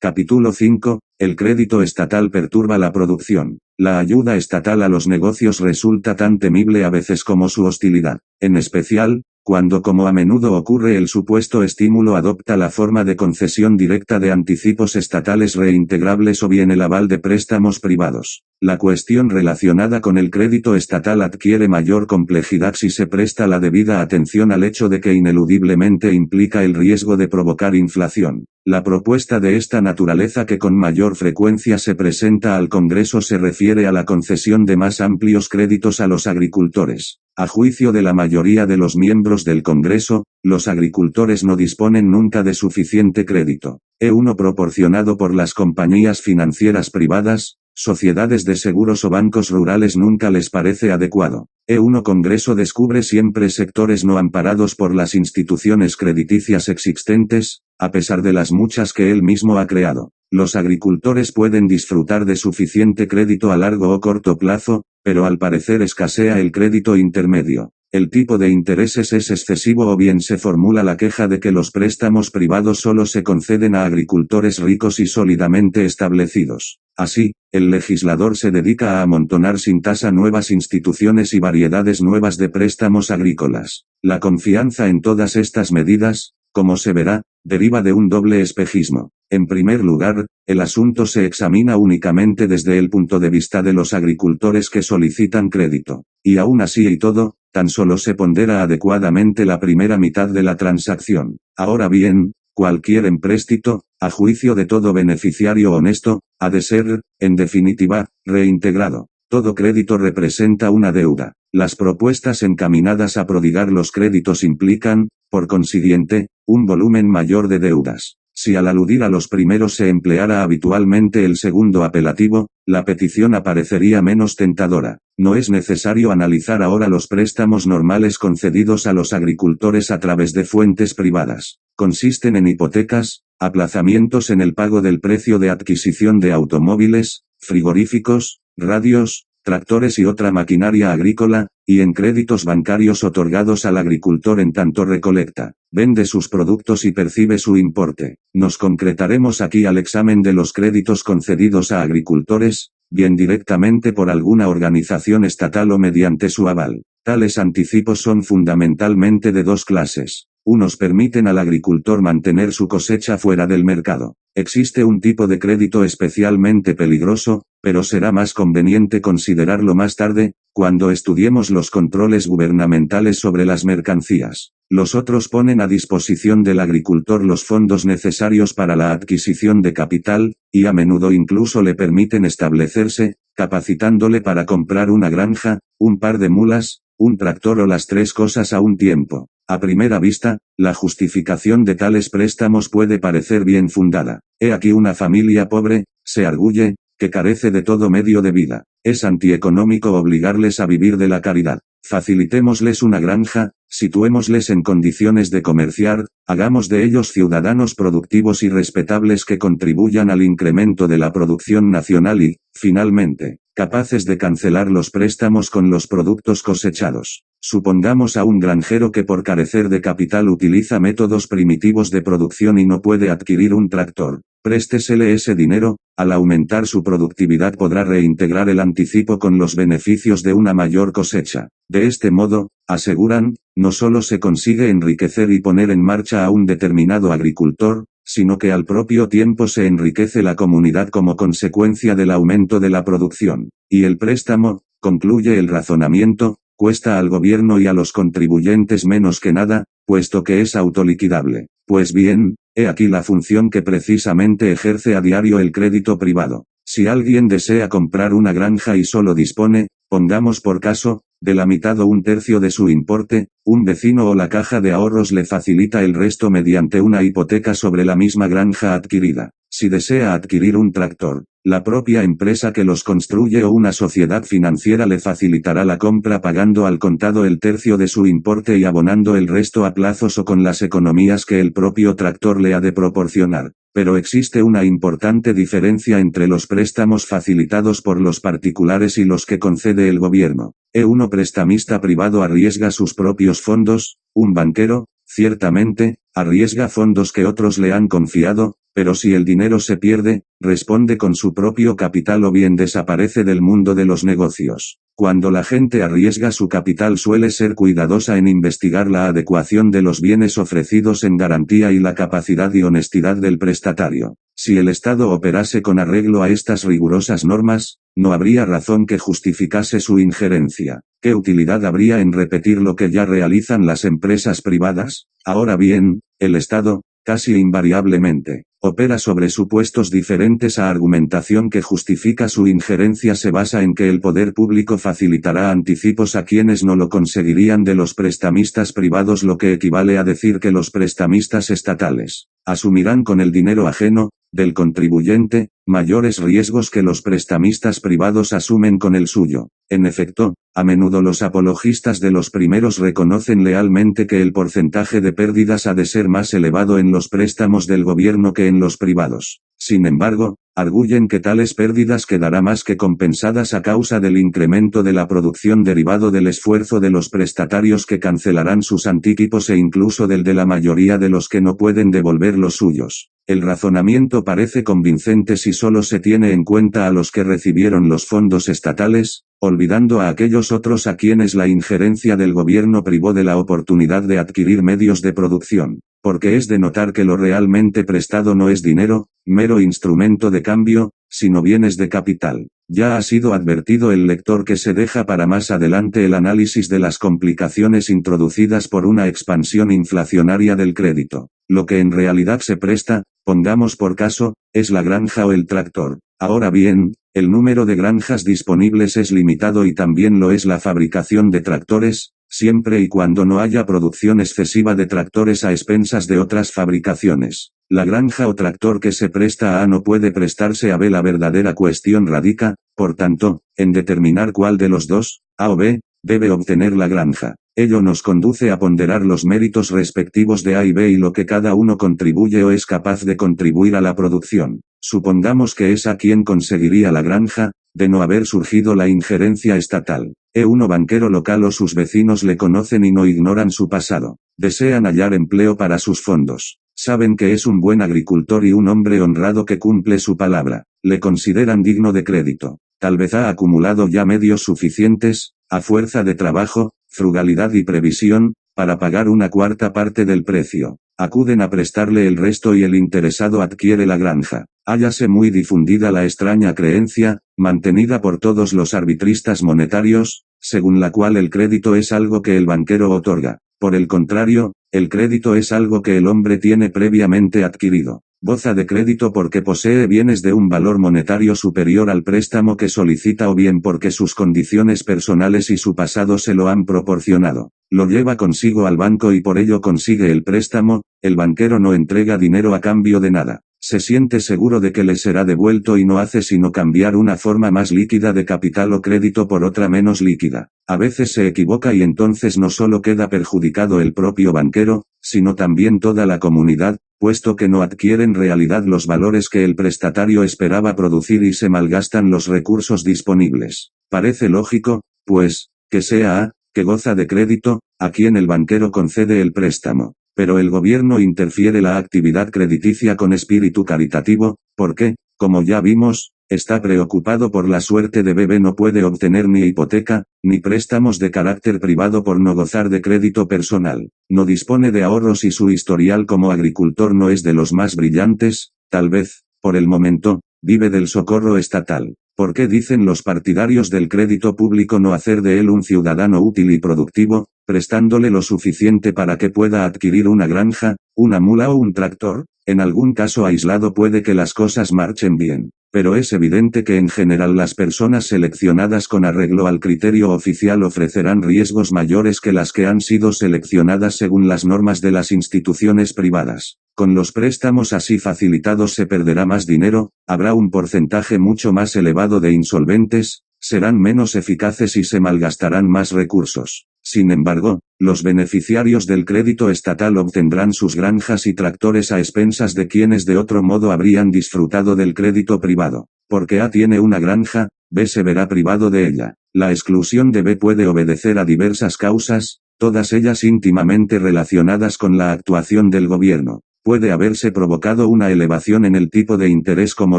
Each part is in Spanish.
Capítulo 5. El crédito estatal perturba la producción. La ayuda estatal a los negocios resulta tan temible a veces como su hostilidad, en especial, cuando como a menudo ocurre el supuesto estímulo adopta la forma de concesión directa de anticipos estatales reintegrables o bien el aval de préstamos privados. La cuestión relacionada con el crédito estatal adquiere mayor complejidad si se presta la debida atención al hecho de que ineludiblemente implica el riesgo de provocar inflación. La propuesta de esta naturaleza que con mayor frecuencia se presenta al Congreso se refiere a la concesión de más amplios créditos a los agricultores. A juicio de la mayoría de los miembros del Congreso, los agricultores no disponen nunca de suficiente crédito. E1 proporcionado por las compañías financieras privadas, sociedades de seguros o bancos rurales nunca les parece adecuado. E1 Congreso descubre siempre sectores no amparados por las instituciones crediticias existentes, a pesar de las muchas que él mismo ha creado. Los agricultores pueden disfrutar de suficiente crédito a largo o corto plazo, pero al parecer escasea el crédito intermedio. El tipo de intereses es excesivo o bien se formula la queja de que los préstamos privados solo se conceden a agricultores ricos y sólidamente establecidos. Así, el legislador se dedica a amontonar sin tasa nuevas instituciones y variedades nuevas de préstamos agrícolas. La confianza en todas estas medidas, como se verá, deriva de un doble espejismo. En primer lugar, el asunto se examina únicamente desde el punto de vista de los agricultores que solicitan crédito. Y aún así y todo, tan solo se pondera adecuadamente la primera mitad de la transacción. Ahora bien, cualquier empréstito, a juicio de todo beneficiario honesto, ha de ser, en definitiva, reintegrado. Todo crédito representa una deuda. Las propuestas encaminadas a prodigar los créditos implican, por consiguiente, un volumen mayor de deudas. Si al aludir a los primeros se empleara habitualmente el segundo apelativo, la petición aparecería menos tentadora. No es necesario analizar ahora los préstamos normales concedidos a los agricultores a través de fuentes privadas. Consisten en hipotecas, aplazamientos en el pago del precio de adquisición de automóviles, frigoríficos, radios, tractores y otra maquinaria agrícola, y en créditos bancarios otorgados al agricultor en tanto recolecta, vende sus productos y percibe su importe. Nos concretaremos aquí al examen de los créditos concedidos a agricultores, bien directamente por alguna organización estatal o mediante su aval. Tales anticipos son fundamentalmente de dos clases. Unos permiten al agricultor mantener su cosecha fuera del mercado. Existe un tipo de crédito especialmente peligroso, pero será más conveniente considerarlo más tarde, cuando estudiemos los controles gubernamentales sobre las mercancías. Los otros ponen a disposición del agricultor los fondos necesarios para la adquisición de capital, y a menudo incluso le permiten establecerse, capacitándole para comprar una granja, un par de mulas, un tractor o las tres cosas a un tiempo. A primera vista, la justificación de tales préstamos puede parecer bien fundada. He aquí una familia pobre, se arguye, que carece de todo medio de vida. Es antieconómico obligarles a vivir de la caridad. Facilitémosles una granja, situémosles en condiciones de comerciar, hagamos de ellos ciudadanos productivos y respetables que contribuyan al incremento de la producción nacional y, finalmente, capaces de cancelar los préstamos con los productos cosechados. Supongamos a un granjero que por carecer de capital utiliza métodos primitivos de producción y no puede adquirir un tractor. Préstesele ese dinero, al aumentar su productividad podrá reintegrar el anticipo con los beneficios de una mayor cosecha. De este modo, aseguran, no solo se consigue enriquecer y poner en marcha a un determinado agricultor, sino que al propio tiempo se enriquece la comunidad como consecuencia del aumento de la producción. Y el préstamo, concluye el razonamiento, cuesta al gobierno y a los contribuyentes menos que nada, puesto que es autoliquidable. Pues bien, he aquí la función que precisamente ejerce a diario el crédito privado. Si alguien desea comprar una granja y solo dispone, pongamos por caso, de la mitad o un tercio de su importe, un vecino o la caja de ahorros le facilita el resto mediante una hipoteca sobre la misma granja adquirida. Si desea adquirir un tractor, la propia empresa que los construye o una sociedad financiera le facilitará la compra pagando al contado el tercio de su importe y abonando el resto a plazos o con las economías que el propio tractor le ha de proporcionar. Pero existe una importante diferencia entre los préstamos facilitados por los particulares y los que concede el gobierno. E1 prestamista privado arriesga sus propios fondos, un banquero, Ciertamente, arriesga fondos que otros le han confiado, pero si el dinero se pierde, responde con su propio capital o bien desaparece del mundo de los negocios. Cuando la gente arriesga su capital suele ser cuidadosa en investigar la adecuación de los bienes ofrecidos en garantía y la capacidad y honestidad del prestatario. Si el Estado operase con arreglo a estas rigurosas normas, no habría razón que justificase su injerencia. ¿Qué utilidad habría en repetir lo que ya realizan las empresas privadas? Ahora bien, el Estado, casi invariablemente, opera sobre supuestos diferentes a argumentación que justifica su injerencia se basa en que el poder público facilitará anticipos a quienes no lo conseguirían de los prestamistas privados, lo que equivale a decir que los prestamistas estatales asumirán con el dinero ajeno, del contribuyente, mayores riesgos que los prestamistas privados asumen con el suyo. En efecto, a menudo los apologistas de los primeros reconocen lealmente que el porcentaje de pérdidas ha de ser más elevado en los préstamos del gobierno que en los privados. Sin embargo, arguyen que tales pérdidas quedarán más que compensadas a causa del incremento de la producción derivado del esfuerzo de los prestatarios que cancelarán sus anticipos e incluso del de la mayoría de los que no pueden devolver los suyos. El razonamiento parece convincente si solo se tiene en cuenta a los que recibieron los fondos estatales, olvidando a aquellos otros a quienes la injerencia del gobierno privó de la oportunidad de adquirir medios de producción. Porque es de notar que lo realmente prestado no es dinero, mero instrumento de cambio, sino bienes de capital. Ya ha sido advertido el lector que se deja para más adelante el análisis de las complicaciones introducidas por una expansión inflacionaria del crédito. Lo que en realidad se presta, pongamos por caso, es la granja o el tractor. Ahora bien, el número de granjas disponibles es limitado y también lo es la fabricación de tractores, siempre y cuando no haya producción excesiva de tractores a expensas de otras fabricaciones. La granja o tractor que se presta a A no puede prestarse a B. La verdadera cuestión radica, por tanto, en determinar cuál de los dos, A o B, debe obtener la granja. Ello nos conduce a ponderar los méritos respectivos de A y B y lo que cada uno contribuye o es capaz de contribuir a la producción. Supongamos que es A quien conseguiría la granja, de no haber surgido la injerencia estatal. E1 banquero local o sus vecinos le conocen y no ignoran su pasado. Desean hallar empleo para sus fondos. Saben que es un buen agricultor y un hombre honrado que cumple su palabra. Le consideran digno de crédito. Tal vez ha acumulado ya medios suficientes, a fuerza de trabajo, frugalidad y previsión, para pagar una cuarta parte del precio. Acuden a prestarle el resto y el interesado adquiere la granja. Hállase muy difundida la extraña creencia, mantenida por todos los arbitristas monetarios, según la cual el crédito es algo que el banquero otorga. Por el contrario, el crédito es algo que el hombre tiene previamente adquirido. Goza de crédito porque posee bienes de un valor monetario superior al préstamo que solicita o bien porque sus condiciones personales y su pasado se lo han proporcionado. Lo lleva consigo al banco y por ello consigue el préstamo. El banquero no entrega dinero a cambio de nada. Se siente seguro de que le será devuelto y no hace sino cambiar una forma más líquida de capital o crédito por otra menos líquida. A veces se equivoca y entonces no solo queda perjudicado el propio banquero, sino también toda la comunidad, puesto que no adquiere en realidad los valores que el prestatario esperaba producir y se malgastan los recursos disponibles. Parece lógico, pues, que sea A, que goza de crédito, a quien el banquero concede el préstamo. Pero el gobierno interfiere la actividad crediticia con espíritu caritativo, porque, como ya vimos, está preocupado por la suerte de B. No puede obtener ni hipoteca, ni préstamos de carácter privado por no gozar de crédito personal. No dispone de ahorros y su historial como agricultor no es de los más brillantes, tal vez, por el momento, vive del socorro estatal. ¿Por qué dicen los partidarios del crédito público no hacer de él un ciudadano útil y productivo, prestándole lo suficiente para que pueda adquirir una granja, una mula o un tractor? En algún caso aislado puede que las cosas marchen bien, pero es evidente que en general las personas seleccionadas con arreglo al criterio oficial ofrecerán riesgos mayores que las que han sido seleccionadas según las normas de las instituciones privadas. Con los préstamos así facilitados se perderá más dinero, habrá un porcentaje mucho más elevado de insolventes, serán menos eficaces y se malgastarán más recursos. Sin embargo, los beneficiarios del crédito estatal obtendrán sus granjas y tractores a expensas de quienes de otro modo habrían disfrutado del crédito privado. Porque A tiene una granja, B se verá privado de ella. La exclusión de B puede obedecer a diversas causas, todas ellas íntimamente relacionadas con la actuación del gobierno. Puede haberse provocado una elevación en el tipo de interés como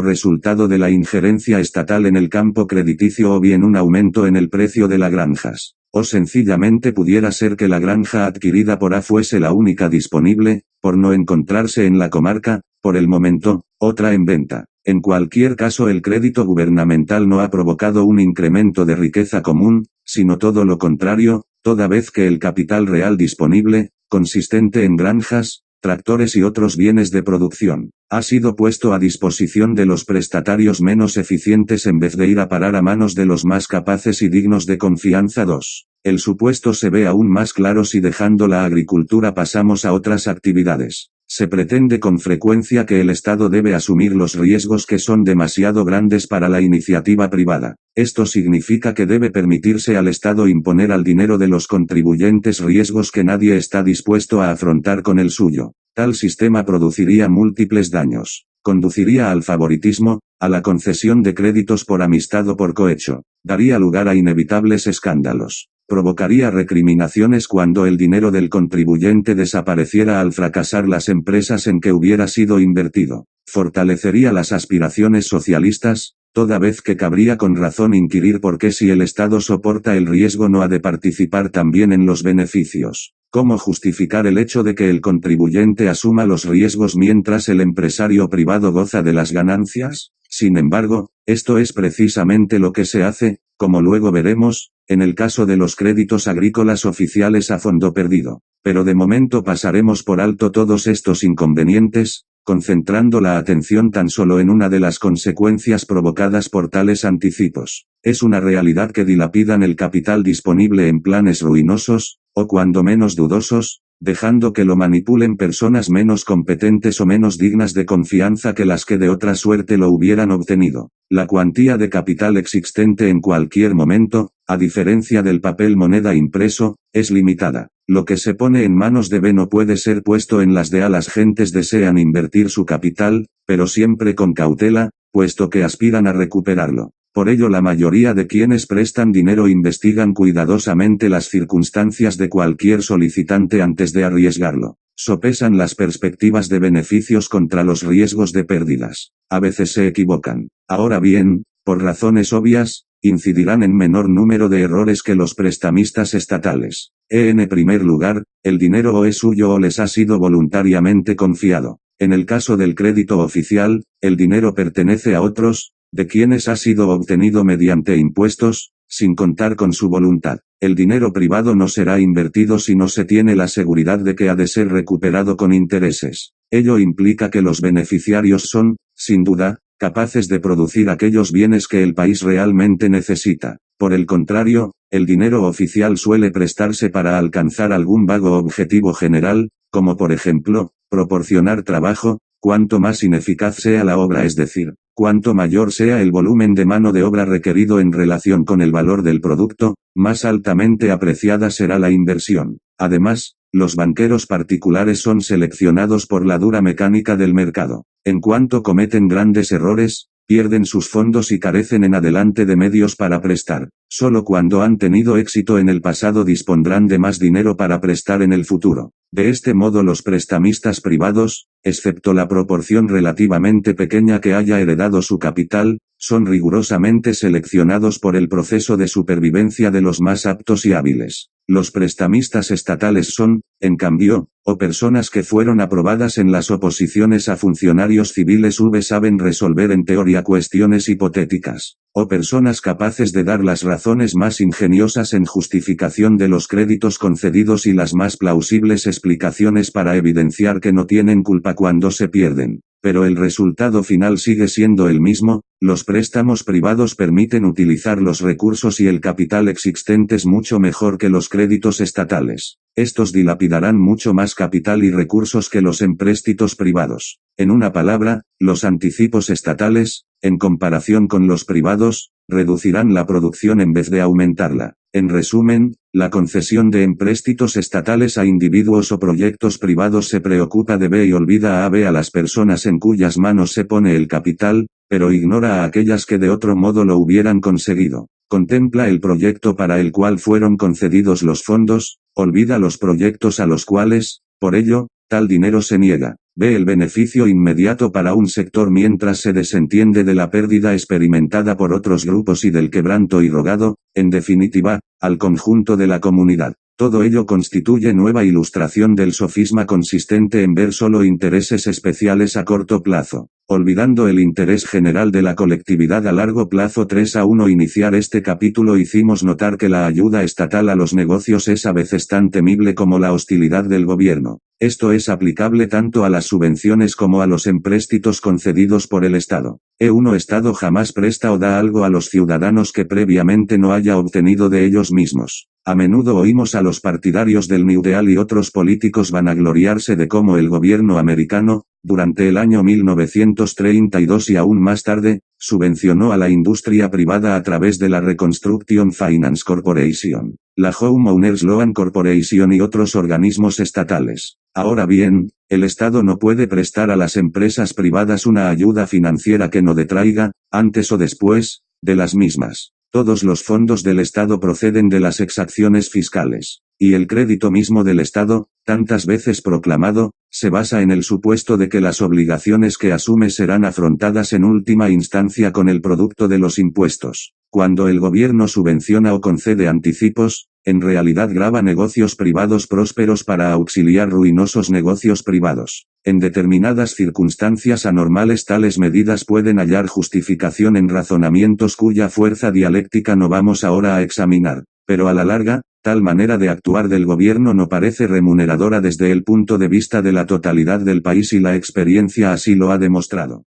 resultado de la injerencia estatal en el campo crediticio o bien un aumento en el precio de las granjas. O sencillamente pudiera ser que la granja adquirida por A fuese la única disponible, por no encontrarse en la comarca, por el momento, otra en venta. En cualquier caso el crédito gubernamental no ha provocado un incremento de riqueza común, sino todo lo contrario, toda vez que el capital real disponible, consistente en granjas, tractores y otros bienes de producción, ha sido puesto a disposición de los prestatarios menos eficientes en vez de ir a parar a manos de los más capaces y dignos de confianza. 2. El supuesto se ve aún más claro si dejando la agricultura pasamos a otras actividades. Se pretende con frecuencia que el Estado debe asumir los riesgos que son demasiado grandes para la iniciativa privada. Esto significa que debe permitirse al Estado imponer al dinero de los contribuyentes riesgos que nadie está dispuesto a afrontar con el suyo. Tal sistema produciría múltiples daños. Conduciría al favoritismo, a la concesión de créditos por amistad o por cohecho. Daría lugar a inevitables escándalos. Provocaría recriminaciones cuando el dinero del contribuyente desapareciera al fracasar las empresas en que hubiera sido invertido. Fortalecería las aspiraciones socialistas, toda vez que cabría con razón inquirir por qué si el Estado soporta el riesgo no ha de participar también en los beneficios. ¿Cómo justificar el hecho de que el contribuyente asuma los riesgos mientras el empresario privado goza de las ganancias? Sin embargo, esto es precisamente lo que se hace, como luego veremos, en el caso de los créditos agrícolas oficiales a fondo perdido. Pero de momento pasaremos por alto todos estos inconvenientes, concentrando la atención tan solo en una de las consecuencias provocadas por tales anticipos. Es una realidad que dilapidan el capital disponible en planes ruinosos, o cuando menos dudosos, dejando que lo manipulen personas menos competentes o menos dignas de confianza que las que de otra suerte lo hubieran obtenido. La cuantía de capital existente en cualquier momento, a diferencia del papel moneda impreso, es limitada. Lo que se pone en manos de B no puede ser puesto en las de A. Las gentes desean invertir su capital, pero siempre con cautela, puesto que aspiran a recuperarlo. Por ello la mayoría de quienes prestan dinero investigan cuidadosamente las circunstancias de cualquier solicitante antes de arriesgarlo. Sopesan las perspectivas de beneficios contra los riesgos de pérdidas. A veces se equivocan. Ahora bien, por razones obvias, incidirán en menor número de errores que los prestamistas estatales. En primer lugar, el dinero o es suyo o les ha sido voluntariamente confiado. En el caso del crédito oficial, el dinero pertenece a otros, de quienes ha sido obtenido mediante impuestos, sin contar con su voluntad. El dinero privado no será invertido si no se tiene la seguridad de que ha de ser recuperado con intereses. Ello implica que los beneficiarios son, sin duda, capaces de producir aquellos bienes que el país realmente necesita. Por el contrario, el dinero oficial suele prestarse para alcanzar algún vago objetivo general, como por ejemplo, proporcionar trabajo, cuanto más ineficaz sea la obra, es decir, cuanto mayor sea el volumen de mano de obra requerido en relación con el valor del producto, más altamente apreciada será la inversión. Además, los banqueros particulares son seleccionados por la dura mecánica del mercado. En cuanto cometen grandes errores, pierden sus fondos y carecen en adelante de medios para prestar. Solo cuando han tenido éxito en el pasado dispondrán de más dinero para prestar en el futuro. De este modo los prestamistas privados, excepto la proporción relativamente pequeña que haya heredado su capital, son rigurosamente seleccionados por el proceso de supervivencia de los más aptos y hábiles. Los prestamistas estatales son, en cambio, o personas que fueron aprobadas en las oposiciones a funcionarios civiles saben resolver en teoría cuestiones hipotéticas, o personas capaces de dar las razones más ingeniosas en justificación de los créditos concedidos y las más plausibles explicaciones para evidenciar que no tienen culpa cuando se pierden. Pero el resultado final sigue siendo el mismo: los préstamos privados permiten utilizar los recursos y el capital existentes mucho mejor que los créditos estatales. Estos dilapidarán mucho más capital y recursos que los empréstitos privados. En una palabra, los anticipos estatales, en comparación con los privados, reducirán la producción en vez de aumentarla. En resumen, la concesión de empréstitos estatales a individuos o proyectos privados se preocupa de B y olvida a B, a las personas en cuyas manos se pone el capital, pero ignora a aquellas que de otro modo lo hubieran conseguido. Contempla el proyecto para el cual fueron concedidos los fondos, Olvida los proyectos a los cuales, por ello, tal dinero se niega. Ve el beneficio inmediato para un sector mientras se desentiende de la pérdida experimentada por otros grupos y del quebranto irrogado, en definitiva, al conjunto de la comunidad. Todo ello constituye nueva ilustración del sofisma consistente en ver solo intereses especiales a corto plazo, olvidando el interés general de la colectividad a largo plazo. 3-1 Iniciar este capítulo hicimos notar que la ayuda estatal a los negocios es a veces tan temible como la hostilidad del gobierno. Esto es aplicable tanto a las subvenciones como a los empréstitos concedidos por el Estado. Un Estado jamás presta o da algo a los ciudadanos que previamente no haya obtenido de ellos mismos. A menudo oímos a los partidarios del New Deal y otros políticos vanagloriarse de cómo el gobierno americano, durante el año 1932 y aún más tarde, subvencionó a la industria privada a través de la Reconstruction Finance Corporation, la Homeowners Loan Corporation y otros organismos estatales. Ahora bien, el Estado no puede prestar a las empresas privadas una ayuda financiera que no detraiga, antes o después, de las mismas. Todos los fondos del Estado proceden de las exacciones fiscales, y el crédito mismo del Estado, tantas veces proclamado, se basa en el supuesto de que las obligaciones que asume serán afrontadas en última instancia con el producto de los impuestos. Cuando el gobierno subvenciona o concede anticipos, en realidad grava negocios privados prósperos para auxiliar ruinosos negocios privados. En determinadas circunstancias anormales tales medidas pueden hallar justificación en razonamientos cuya fuerza dialéctica no vamos ahora a examinar, pero a la larga, tal manera de actuar del gobierno no parece remuneradora desde el punto de vista de la totalidad del país y la experiencia así lo ha demostrado.